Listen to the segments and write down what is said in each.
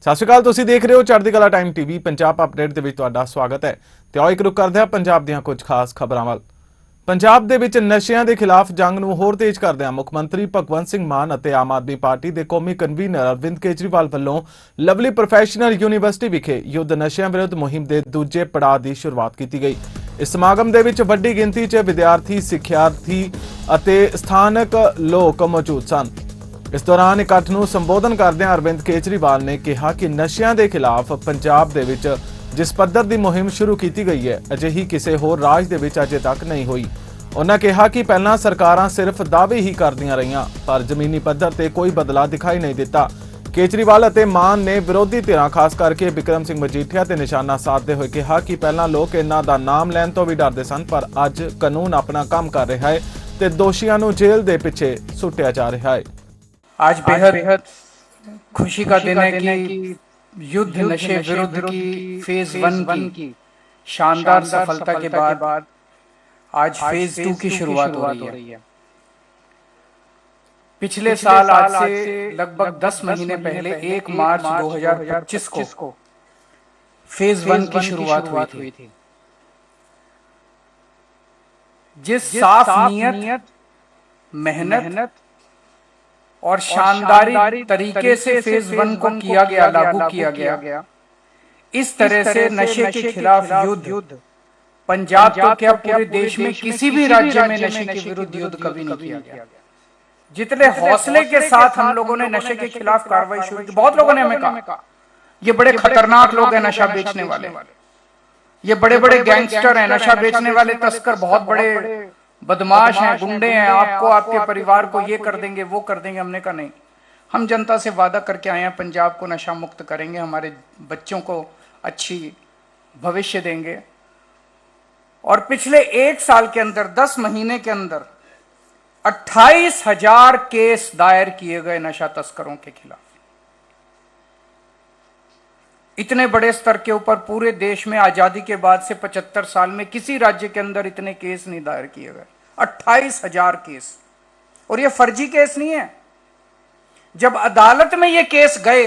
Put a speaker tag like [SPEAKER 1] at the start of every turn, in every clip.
[SPEAKER 1] ਸਤਿ ਸ਼੍ਰੀ ਅਕਾਲ। ਤੁਸੀਂ ਦੇਖ ਰਹੇ ਹੋ ਚੜ੍ਹਦੀ ਕਲਾ ਟਾਈਮ ਟੀਵੀ। ਪੰਜਾਬ ਅਪਡੇਟ ਦੇ ਵਿੱਚ ਤੁਹਾਡਾ ਸਵਾਗਤ ਹੈ ਤੇ ਆਓ ਇੱਕ ਰੁਕ ਕਰਦੇ ਹਾਂ ਪੰਜਾਬ ਦੀਆਂ ਕੁਝ ਖਾਸ ਖਬਰਾਂ ਵੱਲ। ਪੰਜਾਬ ਦੇ ਵਿੱਚ ਨਸ਼ਿਆਂ ਦੇ ਖਿਲਾਫ ਜੰਗ ਨੂੰ ਹੋਰ ਤੇਜ਼ ਕਰਦਿਆਂ ਮੁੱਖ ਮੰਤਰੀ ਭਗਵੰਤ ਸਿੰਘ ਮਾਨ ਅਤੇ ਆਮ ਆਦਮੀ ਪਾਰਟੀ ਦੇ ਕੌਮੀ ਕਨਵੀਨਰ ਅਰਵਿੰਦ ਕੇਜਰੀਵਾਲ ਵੱਲੋਂ ਲਵਲੀ ਪ੍ਰੋਫੈਸ਼ਨਲ ਯੂਨੀਵਰਸਿਟੀ ਵਿਖੇ ਯੁੱਧ ਨਸ਼ਿਆਂ ਵਿਰੁੱਧ ਮੁਹਿੰਮ ਦੇ ਦੂਜੇ ਪੜਾਅ ਦੀ ਸ਼ੁਰੂਆਤ ਕੀਤੀ ਗਈ। ਇਸ ਸਮਾਗਮ ਦੇ ਵਿੱਚ ਵੱਡੀ ਗਿਣਤੀ 'ਚ ਵਿਦਿਆਰਥੀ, ਸਿੱਖਿਆਰਥੀ ਅਤੇ ਸਥਾਨਕ ਲੋਕ ਮੌਜੂਦ ਸਨ। इस दौरान इकट्ठ नूं संबोधन करदिआं अरविंद केजरीवाल ने कहा कि नशियां दे खिलाफ पंजाब दे विच जिस पद्धर दी मुहिम शुरू की गई है अजिही किसी होर राज दे विच अजे तक नहीं हुई। उन्होंने कहा कि पहलां सरकारां सिर्फ दावे ही करदियां रहियां पर जमीनी पद्धर ते कोई बदलाव दिखाई नहीं दिता। केजरीवाल अते मान ने विरोधी धिरां खास करके बिक्रम सिंह मजीठिया ते निशाना साधते हुए कहा कि पहलां लोग इन्हां दा नाम लैण तो भी डरदे सन पर अज कानून अपना काम कर रहा है ते दोषियां नूं जेल दे पिछे सुट्टिया जा रहा है।
[SPEAKER 2] आज बेहद खुशी का दिन है कि युद्ध नशे विरुद्ध की फेज 1 की शानदार सफलता के बाद आज फेज 2 की शुरुआत हो रही है। पिछले साल आज से लगभग 10 महीने पहले 1 मार्च 2025 को फेज 1 की शुरुआत हुई थी। जिस साफ नियत, मेहनत और शानदारी तरीके से फेज 1 को किया गया, लागू किया गया, इस तरह से नशे के खिलाफ युद्ध पंजाब तो क्या पूरे देश में किसी भी राज्य में नशे के विरुद्ध युद्ध कभी नहीं किया गया। जितने हौसले के साथ हम लोगों ने नशे के खिलाफ कार्रवाई शुरू की, बहुत लोगों ने हमें कहा ये बड़े खतरनाक लोग हैं नशा बेचने वाले, ये बड़े बड़े गैंगस्टर हैं, नशा बेचने वाले तस्कर बहुत बड़े बदमाश हैं, गुंडे हैं, आपको आपके परिवार को ये कर देंगे वो कर देंगे। हमने कहा नहीं, हम जनता से वादा करके आए हैं पंजाब को नशा मुक्त करेंगे, हमारे बच्चों को अच्छी भविष्य देंगे। और पिछले 1 साल के अंदर 10 महीने के अंदर 28,000 केस दायर किए गए नशा तस्करों के खिलाफ। इतने बड़े स्तर के ऊपर पूरे देश में आजादी के बाद से 75 साल में किसी राज्य के अंदर इतने केस नहीं दायर किए गए। 28,000 केस, और ये फर्जी केस नहीं है। जब अदालत में ये केस गए,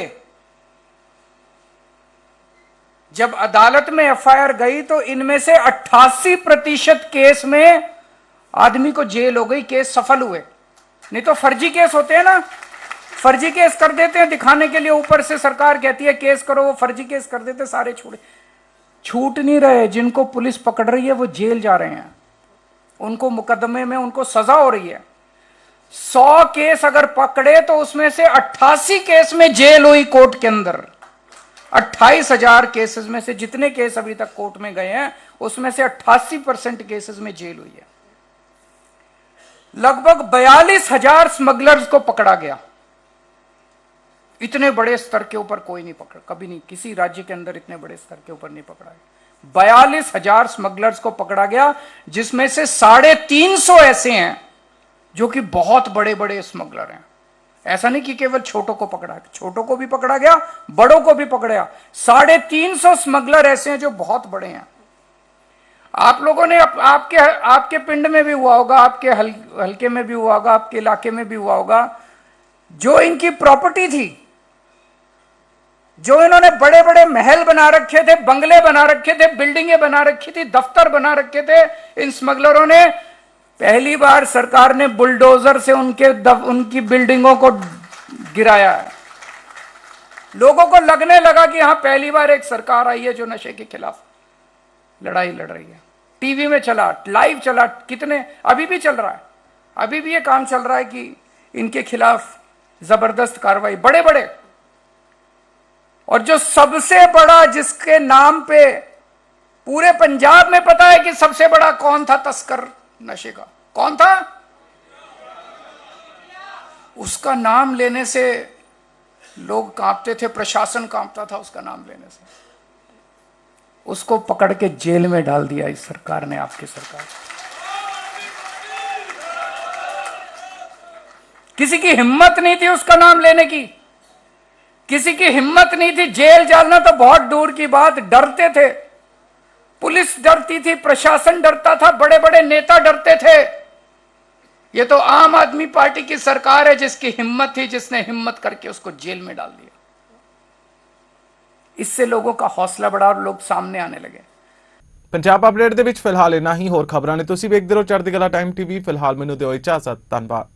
[SPEAKER 2] जब अदालत में एफआईआर गई तो इनमें से 88% केस में आदमी को जेल हो गई, केस सफल हुए। नहीं तो फर्जी केस होते हैं ना, फर्जी केस कर देते हैं दिखाने के लिए, ऊपर से सरकार कहती है केस करो, वो फर्जी केस कर देते, सारे छूट नहीं रहे। जिनको पुलिस पकड़ रही है वो जेल जा रहे हैं, उनको मुकदमे में उनको सजा हो रही है। 100 केस अगर पकड़े तो उसमें से 88 केस में जेल हुई कोर्ट के अंदर। 28,000 केसेस में से जितने केस अभी तक कोर्ट में गए हैं उसमें से 88% केसेस में जेल हुई है। लगभग 42,000 स्मगलर्स को पकड़ा गया। इतने बड़े स्तर के ऊपर कोई नहीं पकड़ा, कभी नहीं, किसी राज्य के अंदर इतने बड़े स्तर के ऊपर नहीं पकड़ा है। 42,000 स्मगलर्स को पकड़ा गया, जिसमें से 350 ऐसे हैं जो कि बहुत बड़े बड़े स्मगलर हैं। ऐसा नहीं कि केवल छोटों को पकड़ा, छोटों को भी पकड़ा गया, बड़ों को भी पकड़ा। 350 स्मगलर ऐसे हैं जो बहुत बड़े हैं। आप लोगों ने आपके पिंड में भी हुआ होगा, आपके हल्के में भी हुआ होगा, आपके इलाके में भी हुआ होगा, जो इनकी प्रॉपर्टी थी, जो इन्होंने बड़े बड़े महल बना रखे थे, बंगले बना रखे थे, बिल्डिंगें बना रखी थी, दफ्तर बना रखे थे, इन स्मगलरों ने पहली बार सरकार ने बुलडोजर से उनकी बिल्डिंगों को गिराया है। लोगों को लगने लगा कि हां पहली बार एक सरकार आई है जो नशे के खिलाफ लड़ाई लड़ रही है। टीवी में चला, लाइव चला, कितने अभी भी चल रहा है, अभी भी ये काम चल रहा है कि इनके खिलाफ जबरदस्त कार्रवाई, बड़े बड़े। और जो सबसे बड़ा, जिसके नाम पे पूरे पंजाब में पता है कि सबसे बड़ा कौन था तस्कर नशे का, कौन था, उसका नाम लेने से लोग कांपते थे, प्रशासन कांपता था उसका नाम लेने से। उसको पकड़ के जेल में डाल दिया इस सरकार ने, आपकी सरकार। किसी की हिम्मत नहीं थी उसका नाम लेने की, किसी की हिम्मत नहीं थी। जेल जाना तो बहुत दूर की बात, डरते थे, पुलिस डरती थी, प्रशासन डरता था, बड़े बड़े नेता डरते थे। ये तो आम आदमी पार्टी की सरकार है जिसकी हिम्मत थी, जिसने हिम्मत करके उसको जेल में डाल दिया। इससे लोगों का हौसला बढ़ा और लोग सामने आने लगे।
[SPEAKER 1] ਪੰਜਾਬ ਅਪਡੇਟ ਦੇ ਵਿੱਚ ਫਿਲਹਾਲ ਇੰਨਾ ਹੀ। ਹੋਰ ਖਬਰਾਂ ਨੇ ਤੁਸੀਂ ਵੇਖਦੇ ਰਹੋ ਚੜ੍ਹਦੀ ਕਲਾ ਟਾਈਮ ਟੀਵੀ। ਫਿਲਹਾਲ ਮੈਨੂੰ ਦਿਓ ਇਜਾਜ਼ਤ। ਧੰਨਵਾਦ।